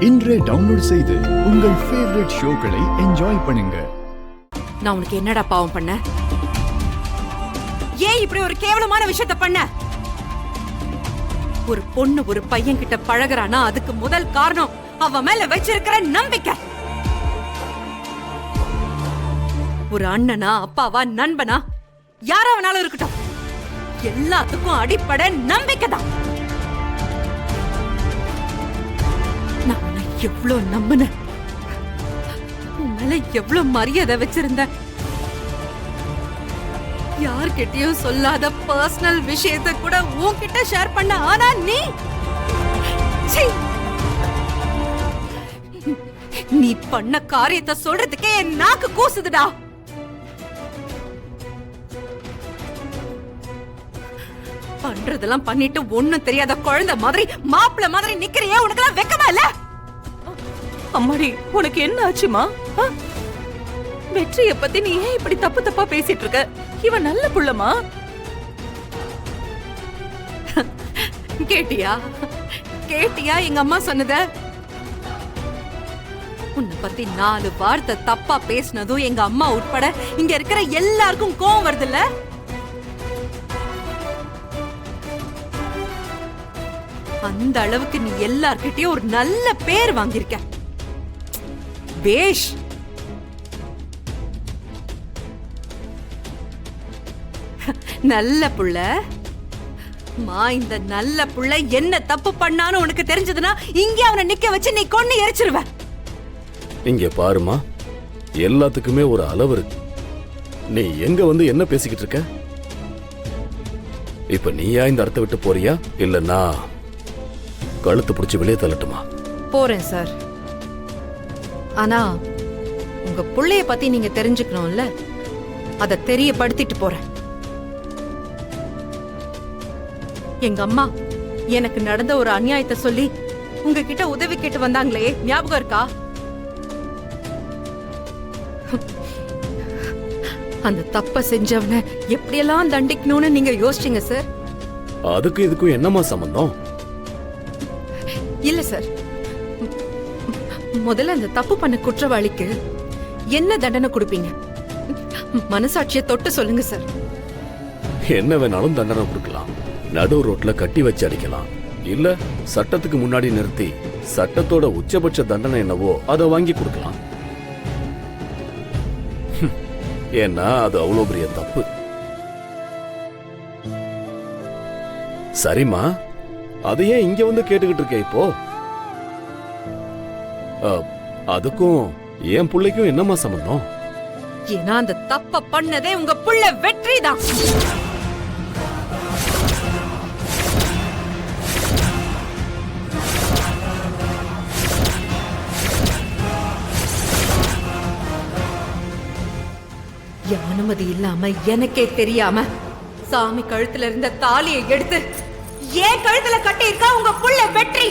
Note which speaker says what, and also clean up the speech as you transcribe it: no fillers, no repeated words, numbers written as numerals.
Speaker 1: இன்றே டவுன்லோட் செய்து உங்கள் ஃபேவரட் ஷோக்களை என்ஜாய் பண்ணுங்க.
Speaker 2: நான் உனக்கு என்னடா பாவம் பண்ண? ஏன் இப்படி ஒரு கேவலமான விஷயத்தை பண்ண? ஒரு பொண்ணு ஒரு பையன் கிட்ட பழகுறானா அதுக்கு முதல் காரணம் அவ மேல வச்சிருக்கிற நம்பிக்கை. ஒரு அண்ணனா, அப்பாவா, நண்பனா, யாரா வேணாலும் இருக்கட்டும், எல்லாத்துக்கும் அடிப்படை நம்பிக்கை தான். நான் உன்னை எவ்வளவு நம்பினேன், உன் மேல எவ்வளவு மரியாதை வச்சிருந்தேன். யார்கிட்டயும் சொல்லாத பர்சனல் விஷயத்தை கூட உன்கிட்ட ஷேர் பண்ண. ஆனா நீ பண்ண காரியத்தை சொல்றதுக்கே என் நாக்கு கூசுதுடா. பண்றதெல்லாம் பண்ணிட்டு ஒண்ணும் தெரியாத குழந்தை மாதிரி மாப்பிள்ள மாதிரி நிக்கிறியே, உனக்கு எல்லாம் வெக்கமா இல்ல?
Speaker 3: அம்மாடி, உனக்கு என்ன ஆச்சுமா? வெற்றியை பத்தி நீ ஏன் இப்படி தப்பு தப்பா பேசிட்டு இருக்க? இவன் நல்ல புள்ளமா.
Speaker 2: கேட்டியா கேட்டியா எங்க அம்மா சொன்னத? உன்னை பத்தி 4 வார்த்தை தப்பா பேசினதும் எங்க அம்மா உட்பட இங்க இருக்கிற எல்லாருக்கும் கோவம் வருது இல்ல? அந்த அளவுக்கு நீ எல்லார்கிட்டயும் ஒரு நல்ல பேர் வாங்கியிருக்க. பேஷ். நல்ல புள்ள. இந்த நல்ல புள்ள என்ன தப்பு பண்ணான்னு உனக்கு தெரிஞ்சதுன்னா இங்க அவனை நிக்க வச்சு நீ கொன்னு எரிச்சிருவ.
Speaker 4: இங்க பாருமா, எல்லாத்துக்குமே ஒரு அளவு இருக்கு. நீ எங்க வந்து என்ன பேசிக்கிட்டு இருக்க? இப்ப நீயா இந்த இடத்தை விட்டு போறியா, இல்லன்னா கழுத்து பிடிச்சி வெளியே தள்ளட்டுமா?
Speaker 2: போறேன் சார். ஆனா உங்க புள்ளைய பத்தி நீங்க தெரிஞ்சுக்கணும்ல, அதை தெரியப்படுத்திட்டு போறேன். எங்க அம்மா எனக்கு நடந்த ஒரு அநியாயத்தை சொல்லி உங்ககிட்ட உதவி கேட்டு வந்தாங்களே, ஞாபகம் இருக்கா? அந்த தப்ப செஞ்சவனை எப்படியெல்லாம் தண்டிக்கணும்னு நீங்க யோசிச்சீங்க சார்?
Speaker 4: அதுக்கு இதுக்கும் என்னமா சம்பந்தம்?
Speaker 2: இல்ல சார், முதல்ல அந்த தப்பு பண்ண குற்றவாளிக்கு என்ன தண்டனை கொடுப்பீங்க? மனசாட்சியை தொட்டு சொல்லுங்க சார்.
Speaker 4: என்ன வேணாலும் தண்டனை கொடுக்கலாம். நடு ரோட்ல கட்டி வச்சு அடிக்கலாம், இல்ல சட்டத்துக்கு முன்னாடி நிறுத்தி சட்டத்தோட உச்சபட்ச தண்டனை என்னவோ அதை வாங்கி கொடுக்கலாம். ஏன்னா அது அவ்வளவு பெரிய தப்பு. சரிம்மா, அதையே இங்க வந்து கேட்டுக்கிட்டு இருக்க இப்போ? அதுக்கும் என் பிள்ளைக்கும் என்னமா சம்பந்தம்?
Speaker 2: ஏன்னா அந்த தப்ப பண்ணதே உங்க புள்ள வெற்றி தான். அனுமதி இல்லாம எனக்கே தெரியாம சாமி கழுத்துல இருந்த தாலியை எடுத்து ஏன் கழுத்துல கட்டி இருக்கா உங்க புள்ள வெற்றி.